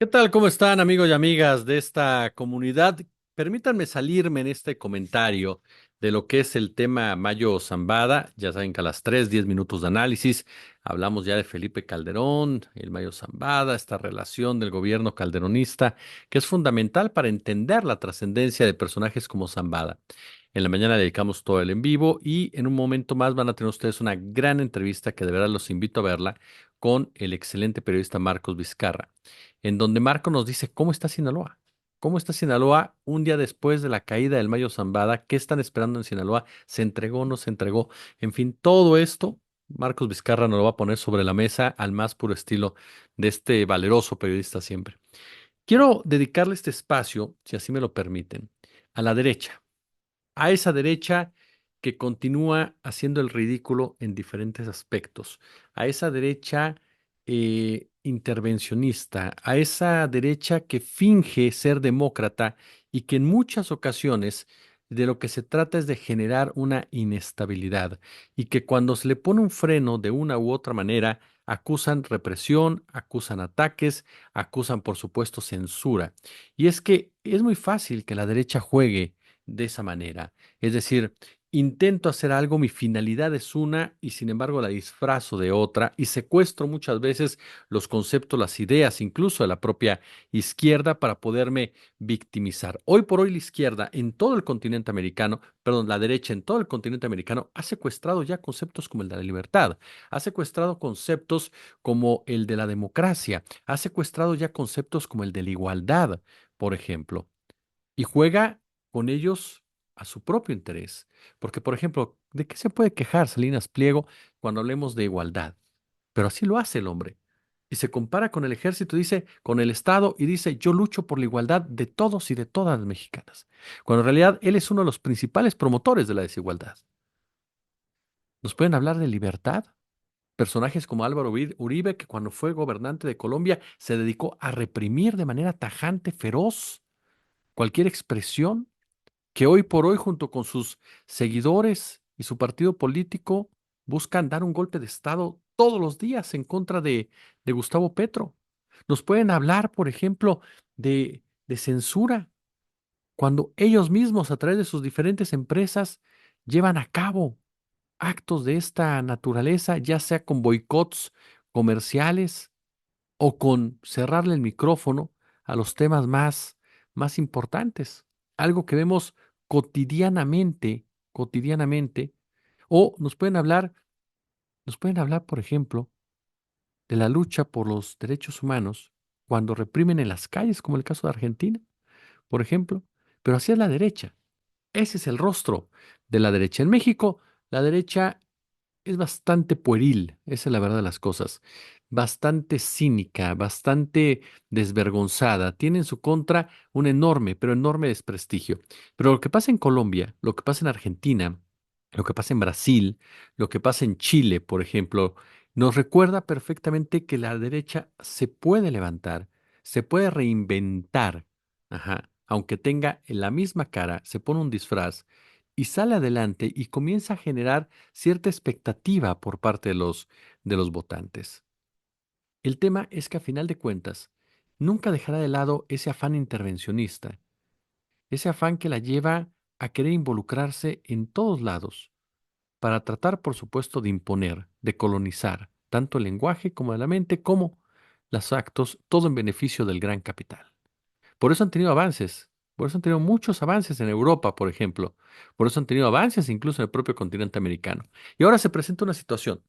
¿Qué tal? ¿Cómo están amigos y amigas de esta comunidad? Permítanme salirme en este comentario de lo que es el tema Mayo Zambada. Ya saben que a las 3, 10 minutos de análisis hablamos ya de Felipe Calderón, el Mayo Zambada, esta relación del gobierno calderonista que es fundamental para entender la trascendencia de personajes como Zambada. En la mañana dedicamos todo el en vivo y en un momento más van a tener ustedes una gran entrevista que de verdad los invito a verla con el excelente periodista Marcos Vizcarra, en donde Marco nos dice cómo está Sinaloa. ¿Cómo está Sinaloa un día después de la caída del Mayo Zambada? ¿Qué están esperando en Sinaloa? ¿Se entregó o no se entregó? En fin, todo esto, Marcos Vizcarra nos lo va a poner sobre la mesa al más puro estilo de este valeroso periodista siempre. Quiero dedicarle este espacio, si así me lo permiten, a la derecha, a esa derecha que continúa haciendo el ridículo en diferentes aspectos, a esa derecha intervencionista, a esa derecha que finge ser demócrata y que en muchas ocasiones de lo que se trata es de generar una inestabilidad y que cuando se le pone un freno de una u otra manera, acusan represión, acusan ataques, acusan por supuesto censura. Y es que es muy fácil que la derecha juegue de esa manera. Es decir, intento hacer algo, mi finalidad es una y sin embargo la disfrazo de otra y secuestro muchas veces los conceptos, las ideas, incluso de la propia izquierda para poderme victimizar. Hoy por hoy la izquierda en todo el continente americano, perdón, la derecha en todo el continente americano ha secuestrado ya conceptos como el de la libertad, ha secuestrado conceptos como el de la democracia, ha secuestrado ya conceptos como el de la igualdad, por ejemplo, y juega con ellos a su propio interés. Porque, por ejemplo, ¿de qué se puede quejar Salinas Pliego cuando hablemos de igualdad? Pero así lo hace el hombre. Y se compara con el ejército, dice, con el Estado, y dice, yo lucho por la igualdad de todos y de todas las mexicanas. Cuando en realidad él es uno de los principales promotores de la desigualdad. ¿Nos pueden hablar de libertad? Personajes como Álvaro Uribe, que cuando fue gobernante de Colombia se dedicó a reprimir de manera tajante, feroz, cualquier expresión, que hoy por hoy, junto con sus seguidores y su partido político, buscan dar un golpe de Estado todos los días en contra de Gustavo Petro. Nos pueden hablar, por ejemplo, de censura, cuando ellos mismos, a través de sus diferentes empresas, llevan a cabo actos de esta naturaleza, ya sea con boicots comerciales o con cerrarle el micrófono a los temas más importantes. Algo que vemos cotidianamente, cotidianamente. O nos pueden hablar, por ejemplo, de la lucha por los derechos humanos cuando reprimen en las calles, como el caso de Argentina, por ejemplo. Pero así es la derecha. Ese es el rostro de la derecha. En México, la derecha es bastante pueril, esa es la verdad de las cosas, bastante cínica, bastante desvergonzada, tiene en su contra un enorme, pero enorme desprestigio. Pero lo que pasa en Colombia, lo que pasa en Argentina, lo que pasa en Brasil, lo que pasa en Chile, por ejemplo, nos recuerda perfectamente que la derecha se puede levantar, se puede reinventar, ajá, aunque tenga la misma cara, se pone un disfraz y sale adelante y comienza a generar cierta expectativa por parte de los votantes. El tema es que a final de cuentas, nunca dejará de lado ese afán intervencionista, ese afán que la lleva a querer involucrarse en todos lados, para tratar, por supuesto, de imponer, de colonizar, tanto el lenguaje como la mente, como los actos, todo en beneficio del gran capital. Por eso han tenido avances, por eso han tenido muchos avances en Europa, por ejemplo. Por eso han tenido avances incluso en el propio continente americano. Y ahora se presenta una situación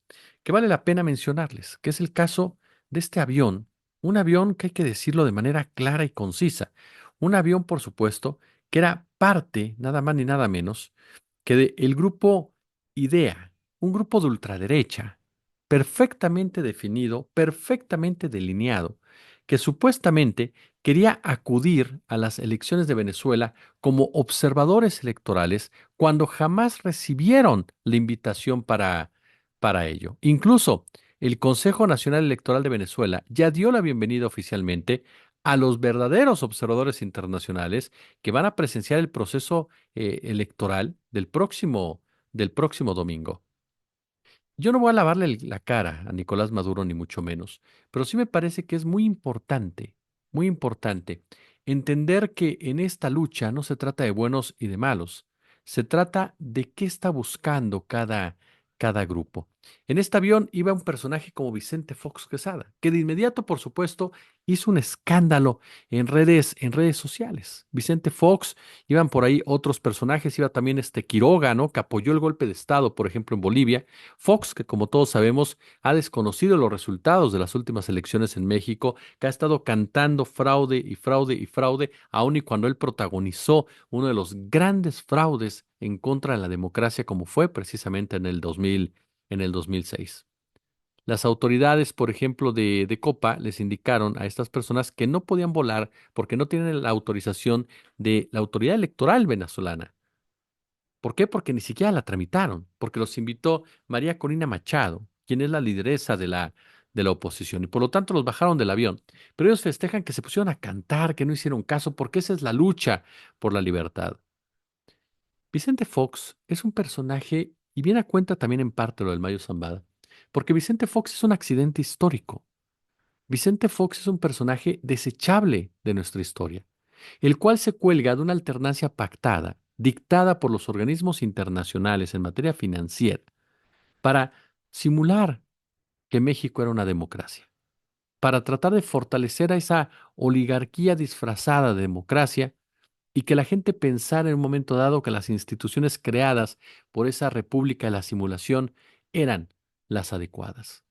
que vale la pena mencionarles, que es el caso de este avión, un avión que hay que decirlo de manera clara y concisa. Un avión, por supuesto, que era parte, nada más ni nada menos, que del grupo IDEA, un grupo de ultraderecha, perfectamente definido, perfectamente delineado, que supuestamente quería acudir a las elecciones de Venezuela como observadores electorales cuando jamás recibieron la invitación para ello. Incluso el Consejo Nacional Electoral de Venezuela ya dio la bienvenida oficialmente a los verdaderos observadores internacionales que van a presenciar el proceso electoral del próximo domingo. Yo no voy a lavarle la cara a Nicolás Maduro, ni mucho menos, pero sí me parece que es muy importante Muy importante, entender que en esta lucha no se trata de buenos y de malos, se trata de qué está buscando cada grupo. En este avión iba un personaje como Vicente Fox Quesada, que de inmediato, por supuesto, hizo un escándalo en redes sociales. Vicente Fox, iban por ahí otros personajes, iba también este Quiroga, ¿no? Que apoyó el golpe de Estado, por ejemplo, en Bolivia. Fox, que como todos sabemos, ha desconocido los resultados de las últimas elecciones en México, que ha estado cantando fraude y fraude y fraude, aun y cuando él protagonizó uno de los grandes fraudes en contra de la democracia, como fue precisamente en el 2006. Las autoridades, por ejemplo, de Copa, les indicaron a estas personas que no podían volar porque no tienen la autorización de la autoridad electoral venezolana. ¿Por qué? Porque ni siquiera la tramitaron, porque los invitó María Corina Machado, quien es la lideresa de la oposición, y por lo tanto los bajaron del avión. Pero ellos festejan que se pusieron a cantar, que no hicieron caso, porque esa es la lucha por la libertad. Vicente Fox es un personaje, y viene a cuenta también en parte lo del Mayo Zambada, porque Vicente Fox es un accidente histórico. Vicente Fox es un personaje desechable de nuestra historia, el cual se cuelga de una alternancia pactada, dictada por los organismos internacionales en materia financiera, para simular que México era una democracia, para tratar de fortalecer a esa oligarquía disfrazada de democracia y que la gente pensara en un momento dado que las instituciones creadas por esa república de la simulación eran las adecuadas.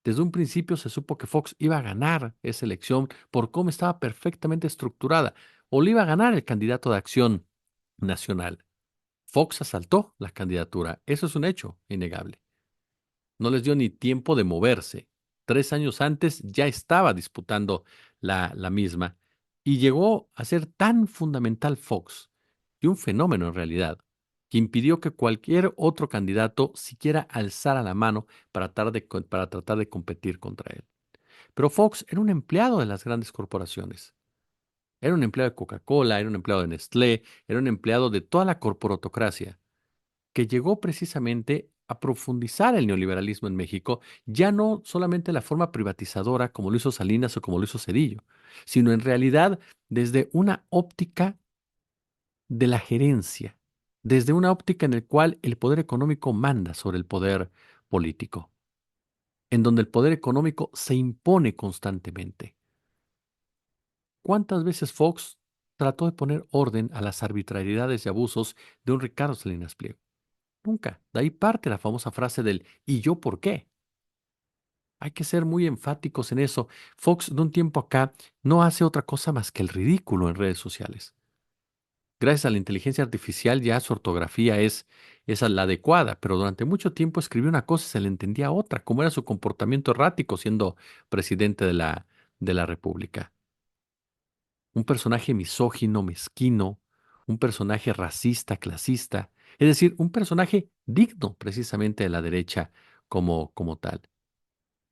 Desde un principio se supo que Fox iba a ganar esa elección por cómo estaba perfectamente estructurada, o le iba a ganar el candidato de Acción Nacional. Fox asaltó la candidatura, eso es un hecho innegable. No les dio ni tiempo de moverse. 3 años antes ya estaba disputando la misma y llegó a ser tan fundamental Fox y un fenómeno en realidad que impidió que cualquier otro candidato siquiera alzara la mano para tratar de competir contra él. Pero Fox era un empleado de las grandes corporaciones. Era un empleado de Coca-Cola, era un empleado de Nestlé, era un empleado de toda la corporatocracia que llegó precisamente a profundizar el neoliberalismo en México, ya no solamente de la forma privatizadora como lo hizo Salinas o como lo hizo Cedillo, sino en realidad desde una óptica de la gerencia, desde una óptica en la cual el poder económico manda sobre el poder político, en donde el poder económico se impone constantemente. ¿Cuántas veces Fox trató de poner orden a las arbitrariedades y abusos de un Ricardo Salinas Pliego? Nunca. De ahí parte la famosa frase del ¿y yo por qué? Hay que ser muy enfáticos en eso. Fox de un tiempo acá no hace otra cosa más que el ridículo en redes sociales. Gracias a la inteligencia artificial ya su ortografía es la adecuada, pero durante mucho tiempo escribió una cosa y se le entendía otra, como era su comportamiento errático siendo presidente de la República. Un personaje misógino, mezquino, un personaje racista, clasista, es decir, un personaje digno precisamente de la derecha como tal.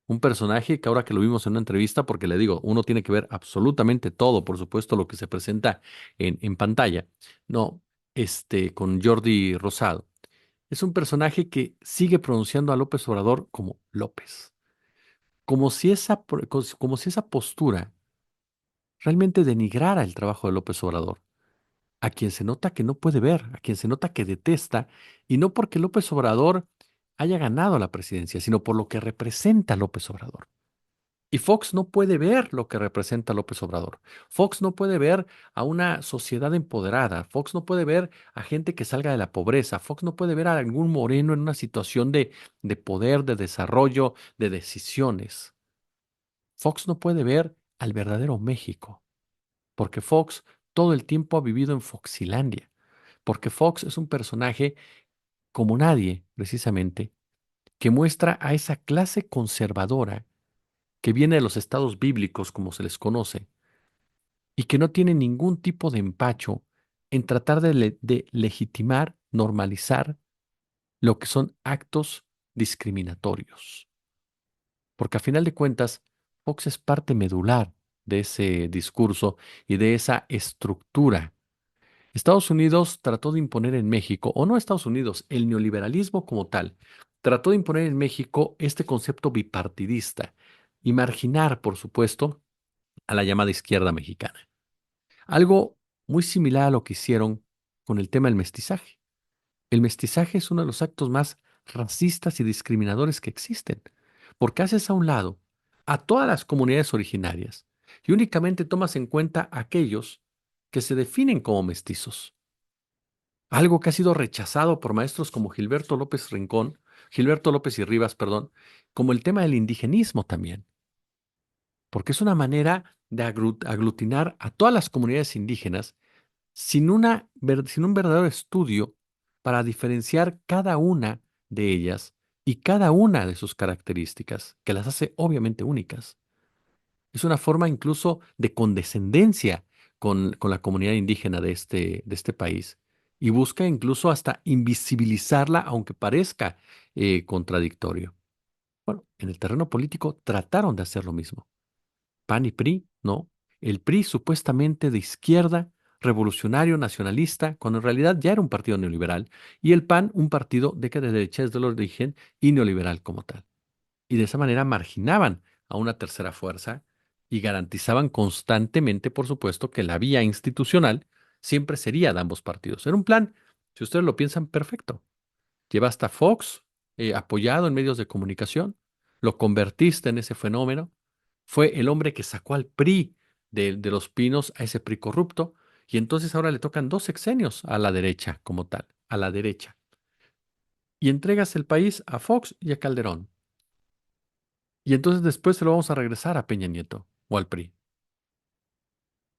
Un personaje que ahora que lo vimos en una entrevista, porque le digo, uno tiene que ver absolutamente todo, por supuesto, lo que se presenta en pantalla, no, con Jordi Rosado. Es un personaje que sigue pronunciando a López Obrador como López, como si esa postura realmente denigrara el trabajo de López Obrador, a quien se nota que no puede ver, a quien se nota que detesta, y no porque López Obrador haya ganado la presidencia, sino por lo que representa López Obrador. Y Fox no puede ver lo que representa López Obrador. Fox no puede ver a una sociedad empoderada. Fox no puede ver a gente que salga de la pobreza. Fox no puede ver a algún moreno en una situación de poder, de desarrollo, de decisiones. Fox no puede ver al verdadero México, porque Fox todo el tiempo ha vivido en Foxilandia, porque Fox es un personaje como nadie, precisamente, que muestra a esa clase conservadora que viene de los estados bíblicos, como se les conoce, y que no tiene ningún tipo de empacho en tratar de legitimar, normalizar lo que son actos discriminatorios. Porque a final de cuentas, Fox es parte medular de ese discurso y de esa estructura. Estados Unidos trató de imponer en México, o no Estados Unidos, el neoliberalismo como tal, trató de imponer en México este concepto bipartidista y marginar, por supuesto, a la llamada izquierda mexicana. Algo muy similar a lo que hicieron con el tema del mestizaje. El mestizaje es uno de los actos más racistas y discriminadores que existen, porque haces a un lado a todas las comunidades originarias y únicamente tomas en cuenta a aquellos que se definen como mestizos. Algo que ha sido rechazado por maestros como Gilberto López y Rivas, perdón, como el tema del indigenismo también, porque es una manera de aglutinar a todas las comunidades indígenas sin un verdadero estudio para diferenciar cada una de ellas y cada una de sus características, que las hace obviamente únicas. Es una forma incluso de condescendencia con la comunidad indígena de este país y busca incluso hasta invisibilizarla, aunque parezca contradictorio. Bueno, en el terreno político trataron de hacer lo mismo. PAN y PRI, no. El PRI supuestamente de izquierda, revolucionario, nacionalista, cuando en realidad ya era un partido neoliberal, y el PAN un partido de que de derecha es del origen y neoliberal como tal. Y de esa manera marginaban a una tercera fuerza y garantizaban constantemente, por supuesto, que la vía institucional siempre sería de ambos partidos. Era un plan, si ustedes lo piensan, perfecto. Llevaste a Fox apoyado en medios de comunicación, lo convertiste en ese fenómeno, fue el hombre que sacó al PRI de los pinos, a ese PRI corrupto, y entonces ahora le tocan dos sexenios a la derecha como tal, a la derecha. Y entregas el país a Fox y a Calderón. Y entonces después se lo vamos a regresar a Peña Nieto o al PRI.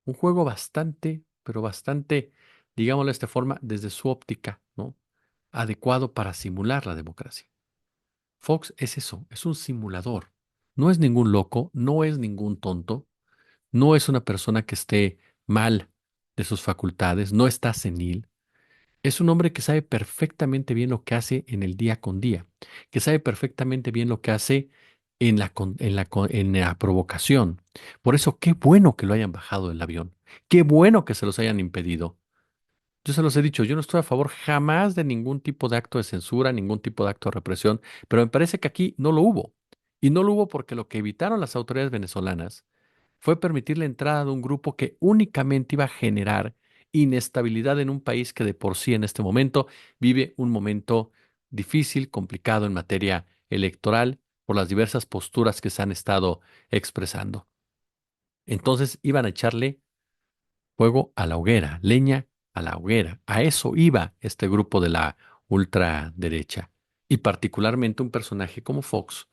Un juego bastante, pero bastante, digámoslo de esta forma, desde su óptica, ¿no? Adecuado para simular la democracia. Fox es eso, es un simulador. No es ningún loco, no es ningún tonto, no es una persona que esté mal de sus facultades, no está senil. Es un hombre que sabe perfectamente bien lo que hace en el día con día, que sabe perfectamente bien lo que hace en la provocación. Por eso, qué bueno que lo hayan bajado del avión, qué bueno que se los hayan impedido. Yo se los he dicho, yo no estoy a favor jamás de ningún tipo de acto de censura, ningún tipo de acto de represión, pero me parece que aquí no lo hubo. Y no lo hubo porque lo que evitaron las autoridades venezolanas fue permitir la entrada de un grupo que únicamente iba a generar inestabilidad en un país que de por sí en este momento vive un momento difícil, complicado en materia electoral por las diversas posturas que se han estado expresando. Entonces iban a echarle fuego a la hoguera, leña a la hoguera. A eso iba este grupo de la ultraderecha. Y particularmente un personaje como Fox,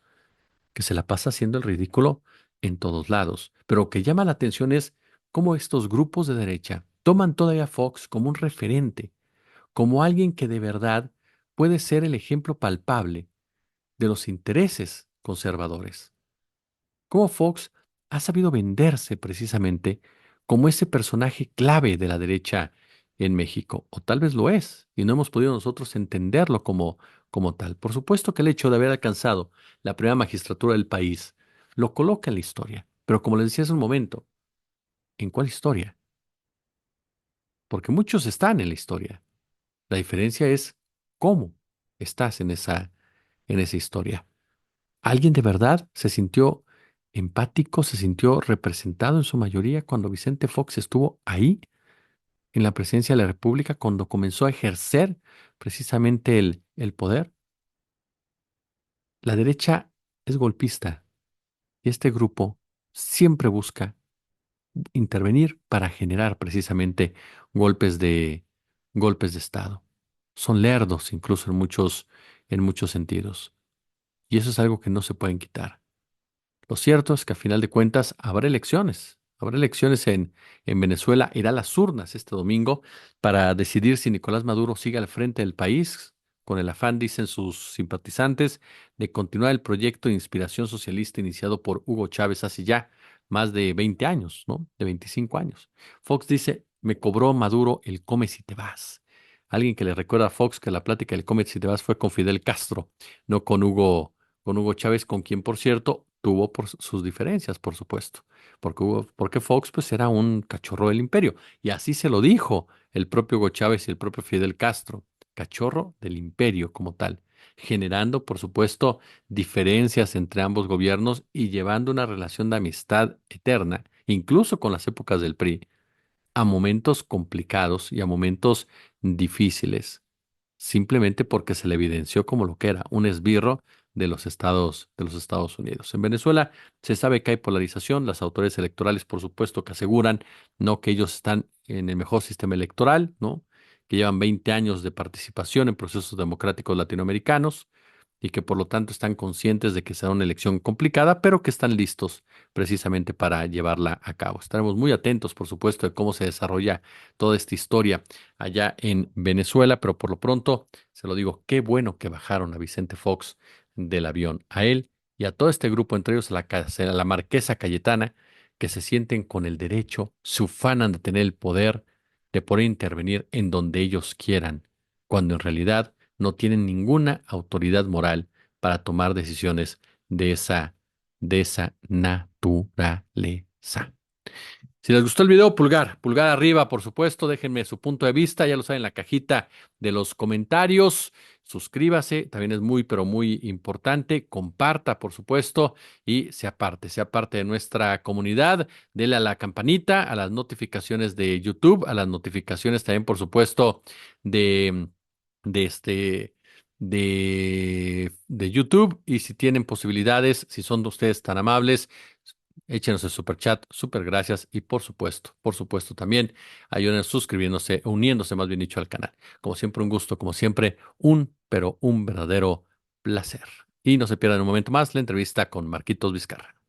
que se la pasa haciendo el ridículo en todos lados. Pero lo que llama la atención es cómo estos grupos de derecha toman todavía a Fox como un referente, como alguien que de verdad puede ser el ejemplo palpable de los intereses conservadores. Cómo Fox ha sabido venderse precisamente como ese personaje clave de la derecha en México, o tal vez lo es, y no hemos podido nosotros entenderlo como tal. Por supuesto que el hecho de haber alcanzado la primera magistratura del país lo coloca en la historia, pero como les decía hace un momento, ¿en cuál historia? Porque muchos están en la historia. La diferencia es cómo estás en esa historia. ¿Alguien de verdad se sintió empático, se sintió representado en su mayoría cuando Vicente Fox estuvo ahí en la presidencia de la República, cuando comenzó a ejercer precisamente el poder? La derecha es golpista y este grupo siempre busca intervenir para generar precisamente golpes golpes de Estado. Son lerdos incluso en muchos sentidos. Y eso es algo que no se pueden quitar. Lo cierto es que a final de cuentas habrá elecciones. Habrá elecciones en Venezuela. Irá a las urnas este domingo para decidir si Nicolás Maduro sigue al frente del país, con el afán, dicen sus simpatizantes, de continuar el proyecto de inspiración socialista iniciado por Hugo Chávez hace ya más de 20 años, ¿no? De 25 años. Fox dice, me cobró Maduro el come si te vas. Alguien que le recuerda a Fox que la plática del come si te vas fue con Fidel Castro, no con Hugo Chávez, con quien, por cierto, tuvo sus diferencias, por supuesto, porque Fox pues era un cachorro del imperio, y así se lo dijo el propio Hugo Chávez y el propio Fidel Castro, cachorro del imperio como tal, generando, por supuesto, diferencias entre ambos gobiernos y llevando una relación de amistad eterna incluso con las épocas del PRI, a momentos complicados y a momentos difíciles, simplemente porque se le evidenció como lo que era, un esbirro de los Estados Unidos. En Venezuela se sabe que hay polarización, las autoridades electorales, por supuesto, que aseguran, ¿no?, que ellos están en el mejor sistema electoral, ¿no?, que llevan 20 años de participación en procesos democráticos latinoamericanos y que por lo tanto están conscientes de que será una elección complicada, pero que están listos precisamente para llevarla a cabo. Estaremos muy atentos, por supuesto, de cómo se desarrolla toda esta historia allá en Venezuela, pero por lo pronto, se lo digo, qué bueno que bajaron a Vicente Fox del avión, a él y a todo este grupo, entre ellos a la Marquesa Cayetana, que se sienten con el derecho, se ufanan de tener el poder de poder intervenir en donde ellos quieran, cuando en realidad no tienen ninguna autoridad moral para tomar decisiones de esa naturaleza. Si les gustó el video, pulgar arriba, por supuesto, déjenme su punto de vista, ya lo saben en la cajita de los comentarios. Suscríbase, también es muy, pero muy importante. Comparta, por supuesto, y sea parte de nuestra comunidad. Dele a la campanita, a las notificaciones de YouTube, a las notificaciones también, por supuesto, de, de este. De YouTube, y si tienen posibilidades, si son de ustedes tan amables, échenos el super chat, super gracias, y por supuesto también ayuden suscribiéndose, uniéndose más bien dicho al canal. Como siempre un gusto, como siempre pero un verdadero placer. Y no se pierdan un momento más la entrevista con Marquitos Vizcarra.